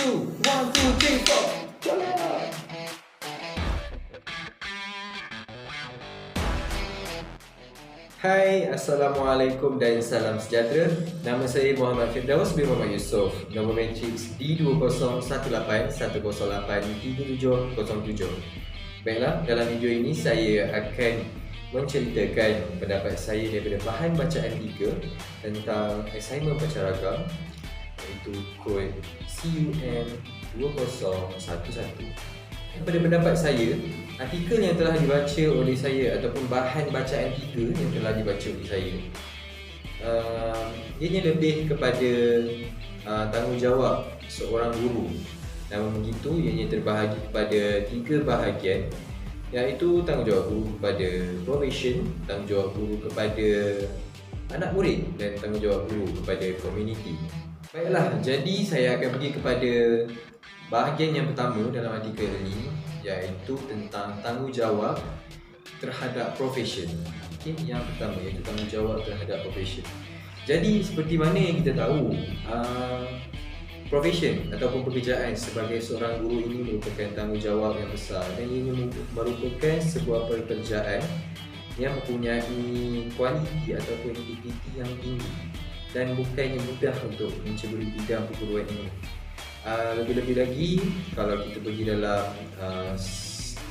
One, two, three, four. Jalan. Hai, Assalamualaikum dan salam sejahtera. Nama saya Muhammad Firdaus bin Muhammad Yusof. Nombor matrix D2018183707. Baiklah, dalam video ini saya akan menceritakan pendapat saya daripada bahan bacaan 3 tentang assignment baca ragam, iaitu kod CUM2011. Pada pendapat saya, artikel yang telah dibaca oleh saya ataupun bahan bacaan 3 yang telah dibaca oleh saya, ianya lebih kepada tanggungjawab seorang guru. Namun begitu, ianya terbahagi kepada 3 bahagian, iaitu tanggungjawab guru kepada probation, tanggungjawab guru kepada anak murid dan tanggungjawab guru kepada komuniti. Baiklah, jadi saya akan pergi kepada bahagian yang pertama dalam artikel ini, iaitu tentang tanggungjawab terhadap profession. Okay, yang pertama iaitu tanggungjawab terhadap profession. Jadi seperti mana yang kita tahu, profession ataupun pekerjaan sebagai seorang guru ini merupakan tanggungjawab yang besar, dan ini merupakan sebuah pekerjaan yang mempunyai kualiti ataupun integriti yang tinggi dan bukannya mudah untuk menceburi bidang perguruan ini. Lebih-lebih lagi kalau kita pergi dalam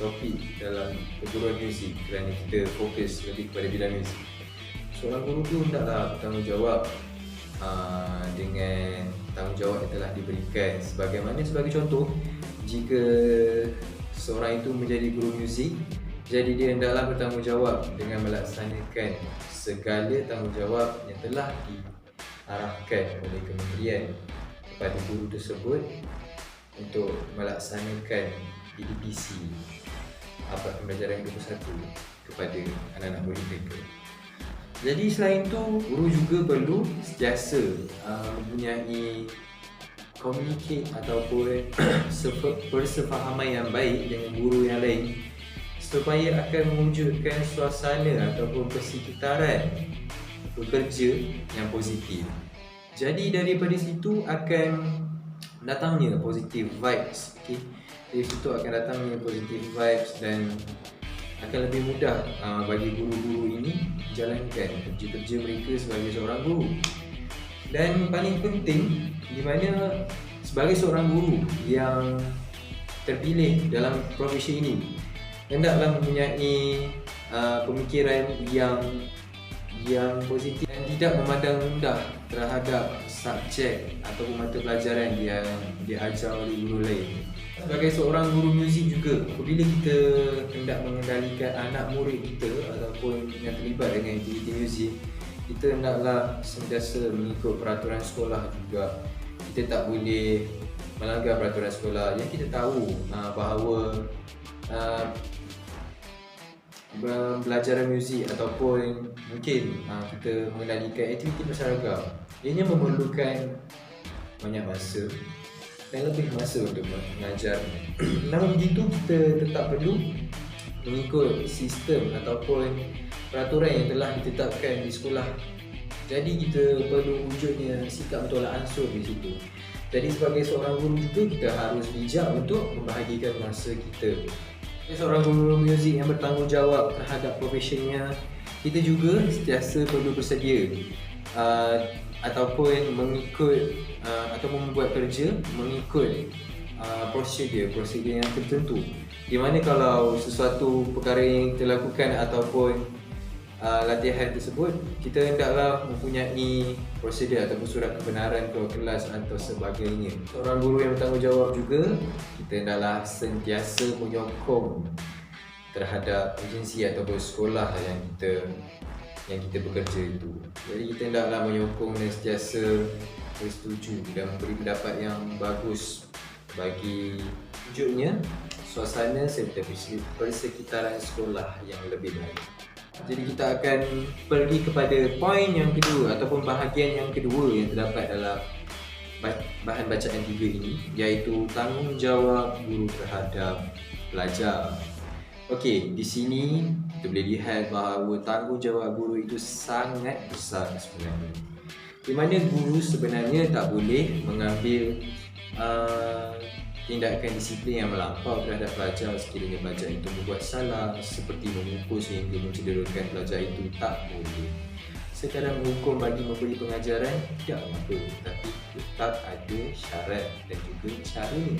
topik dalam perguruan muzik, kerana kita fokus lebih kepada bidang muzik, seorang guru tu hendaklah bertanggungjawab dengan tanggungjawab yang telah diberikan. Sebagai contoh, jika seorang itu menjadi guru muzik, jadi dia hendaklah bertanggungjawab dengan melaksanakan segala tanggungjawab yang telah diarahkan oleh kementerian kepada guru tersebut untuk melaksanakan PDPC Abad Pembelajaran 21 kepada anak-anak murid mereka. Jadi selain itu, guru juga perlu sentiasa mempunyai communicate ataupun persefahaman yang baik dengan guru yang lain, supaya akan mewujudkan suasana ataupun persekitaran bekerja yang positif. Jadi daripada situ akan datangnya positive vibes. Okay? Dari situ akan datangnya positive vibes dan akan lebih mudah bagi guru-guru ini menjalankan kerja-kerja mereka sebagai seorang guru. Dan paling penting, di mana sebagai seorang guru yang terpilih dalam profesi ini, hendaklah mempunyai pemikiran yang positif dan tidak memandang rendah terhadap subjek ataupun mata pelajaran yang diajar oleh guru lain. Sebagai seorang guru muzik juga, apabila kita hendak mengendalikan anak murid kita ataupun yang terlibat dengan aktiviti muzik, kita hendaklah sentiasa mengikut peraturan sekolah juga. Kita tak boleh melanggar peraturan sekolah. Yang kita tahu bahawa pembelajaran muzik ataupun mungkin kita mengendalikan aktiviti berseragam, ianya memerlukan banyak masa dan lebih masa untuk mengajar. Namun begitu, kita tetap perlu mengikut sistem ataupun peraturan yang telah ditetapkan di sekolah. Jadi kita perlu wujudnya sikap bertolak ansur di situ. Jadi sebagai seorang guru juga, kita harus bijak untuk membahagikan masa kita. Seorang guru muzik yang bertanggungjawab terhadap profesionnya, kita juga sentiasa perlu bersedia ataupun mengikut ataupun membuat kerja mengikut prosedur yang tertentu. Di mana kalau sesuatu perkara yang kita lakukan ataupun latihan tersebut, kita hendaklah mempunyai prosedur ataupun surat kebenaran keluar kelas atau sebagainya. Seorang guru yang bertanggungjawab juga, kita hendaklah sentiasa menyokong terhadap agensi ataupun sekolah yang kita bekerja itu. Jadi kita hendaklah menyokong dan sentiasa bersetuju dan memberi pendapat yang bagus bagi wujudnya suasana serta persekitaran sekolah yang lebih baik. Jadi kita akan pergi kepada poin yang kedua ataupun bahagian yang kedua yang terdapat dalam bahan bacaan 3 ini, iaitu tanggungjawab guru terhadap pelajar. Okey, di sini kita boleh lihat bahawa tanggungjawab guru itu sangat besar sebenarnya, di mana guru sebenarnya tak boleh mengambil tindakan disiplin yang melampau terhadap pelajar sekiranya pelajar itu membuat salah, seperti memukul sehingga mencederakan pelajar itu tak boleh. Sekadar menghukum bagi memberi pengajaran tidak apa, tapi tetap ada syarat dan juga caranya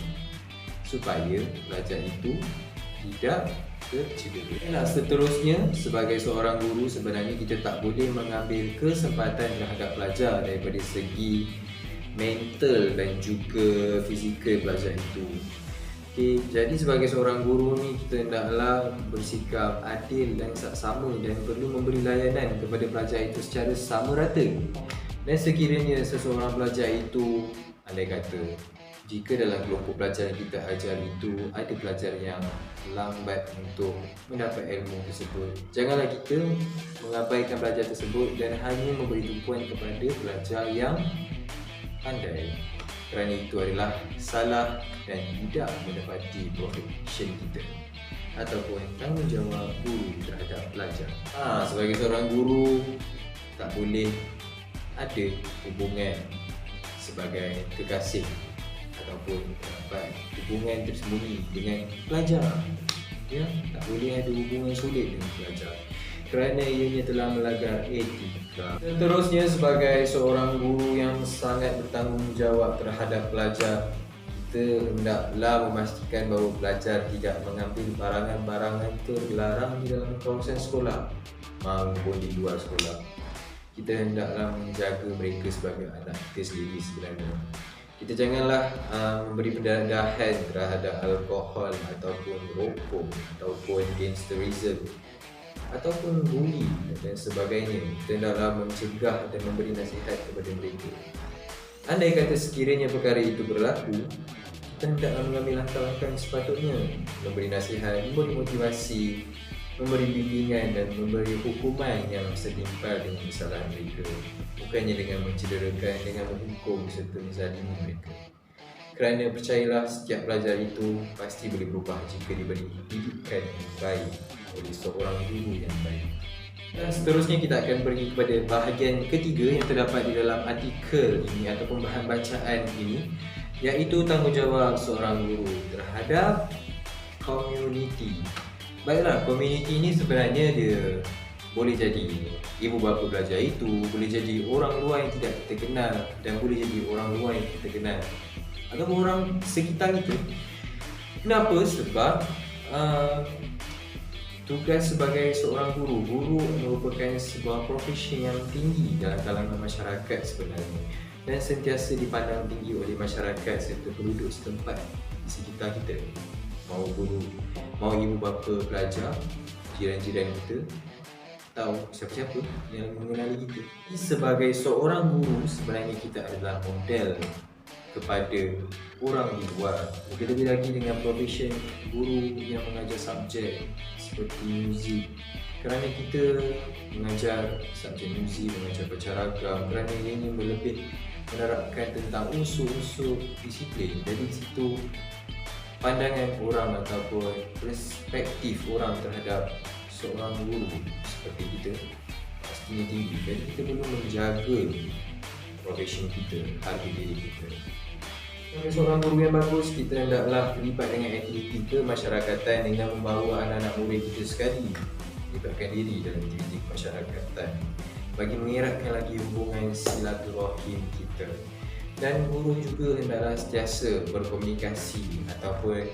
supaya pelajar itu tidak tercedera. Seterusnya, sebagai seorang guru sebenarnya kita tak boleh mengambil kesempatan terhadap pelajar daripada segi mental dan juga fizikal pelajar itu. Okay, jadi sebagai seorang guru ni kita hendaklah bersikap adil dan saksama dan perlu memberi layanan kepada pelajar itu secara sama rata. Dan sekiranya seseorang pelajar itu, andai kata jika dalam kelompok pelajar yang kita ajar itu ada pelajar yang lambat untuk mendapat ilmu tersebut, janganlah kita mengabaikan pelajar tersebut dan hanya memberi tumpuan kepada pelajar yang pandai, kerana itu adalah salah dan tidak mendapati profession kita ataupun tanggungjawab guru terhadap pelajar. Sebagai seorang guru tak boleh ada hubungan sebagai kekasih ataupun dapat hubungan tersembunyi dengan pelajar. Ya, tak boleh ada hubungan sulit dengan pelajar kerana ianya telah melanggar etika. Seterusnya, sebagai seorang guru yang sangat bertanggungjawab terhadap pelajar, kita hendaklah memastikan bahawa pelajar tidak mengambil barangan-barangan terlarang di dalam kawasan sekolah maupun di luar sekolah. Kita hendaklah menjaga mereka sebagai anak kita sendiri sebenarnya. Kita janganlah memberi pendedahan terhadap alkohol ataupun rokok ataupun gangsterism ataupun bully dan sebagainya. Kita hendaklah mencegah dan memberi nasihat kepada mereka. Andai kata sekiranya perkara itu berlaku, kita hendaklah mengambil langkah-langkah yang sepatutnya, memberi nasihat, memberi motivasi, memberi bimbingan dan memberi hukuman yang setimpal dengan kesalahan mereka, bukannya dengan mencederakan, dengan menghukum serta menzalimi mereka. Kerana percayalah, setiap pelajar itu pasti boleh berubah jika diberi didikan yang baik oleh seorang guru yang baik. Dan seterusnya kita akan pergi kepada bahagian ketiga yang terdapat di dalam artikel ini ataupun bahan bacaan ini, iaitu tanggungjawab seorang guru terhadap komuniti. Baiklah, komuniti ini sebenarnya dia boleh jadi ibu bapa pelajar itu, boleh jadi orang luar yang tidak kita kenal, dan boleh jadi orang luar yang kita kenal ataupun orang sekitar itu. Kenapa? Sebab tugas sebagai seorang guru merupakan sebuah profesi yang tinggi dalam kalangan masyarakat sebenarnya, dan sentiasa dipandang tinggi oleh masyarakat serta penduduk setempat di sekitar kita. Mau guru, mau ibu bapa pelajar, jiran-jiran kita, tahu siapa-siapa yang mengenali kita. Sebagai seorang guru sebenarnya kita adalah model kepada orang di luar. Lebih-lebih lagi dengan profession guru yang mengajar subjek seperti muzik, kerana kita mengajar subjek muzik, mengajar baca ragam, kerana ini lebih menerapkan tentang unsur-unsur disiplin. Jadi di situ pandangan orang ataupun perspektif orang terhadap seorang guru seperti kita pastinya tinggi. Jadi kita perlu menjaga profession kita, harga diri kita. Sebagai seorang guru yang bagus, kita hendaklah terlibat dengan aktiviti kemasyarakatan dengan membawa anak-anak murid kita sekali melibatkan diri dalam aktiviti kemasyarakatan bagi mengeratkan lagi hubungan silaturahim kita. Dan guru juga hendaklah sentiasa berkomunikasi ataupun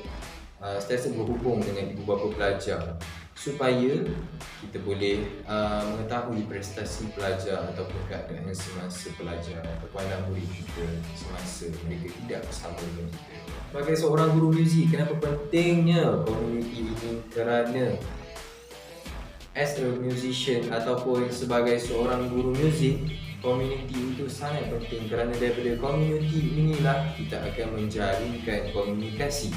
sentiasa berhubung dengan ibu bapa pelajar supaya kita boleh mengetahui prestasi pelajar ataupun keadaan semasa pelajar ataupun anak murid kita semasa mereka tidak bersama dengan kita. Sebagai seorang guru muzik, kenapa pentingnya komuniti ini? Kerana as a musician ataupun sebagai seorang guru muzik, komuniti itu sangat penting, kerana daripada komuniti inilah kita akan menjalinkan komunikasi,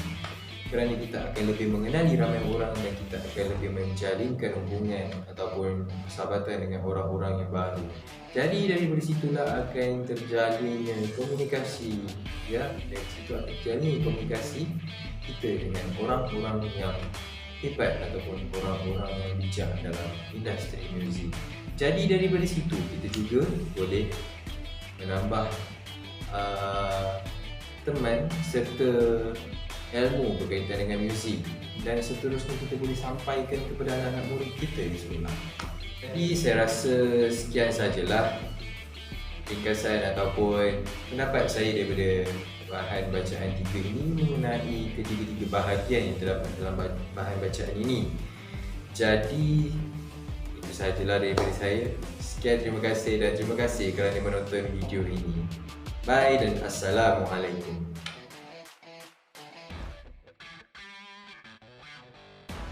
kerana kita akan lebih mengenali ramai orang dan kita akan lebih menjalinkan hubungan ataupun persahabatan dengan orang-orang yang baru. Jadi daripada situlah akan terjalinnya komunikasi, ya, dari situ akan terjalin komunikasi kita dengan orang-orang yang hebat ataupun orang-orang yang bijak dalam industri muzik. Jadi daripada situ kita juga boleh menambah teman serta ilmu berkaitan dengan muzik, dan seterusnya kita boleh sampaikan kepada anak-anak murid kita di sekolah. Jadi saya rasa sekian sajalah ringkasan ataupun pendapat saya daripada bahan bacaan 3 ini mengenai ketiga-tiga bahagian yang terdapat dalam bahan bacaan ini. Jadi itu sahajalah daripada saya. Sekian, terima kasih dan terima kasih kerana menonton video ini. Bye dan Assalamualaikum.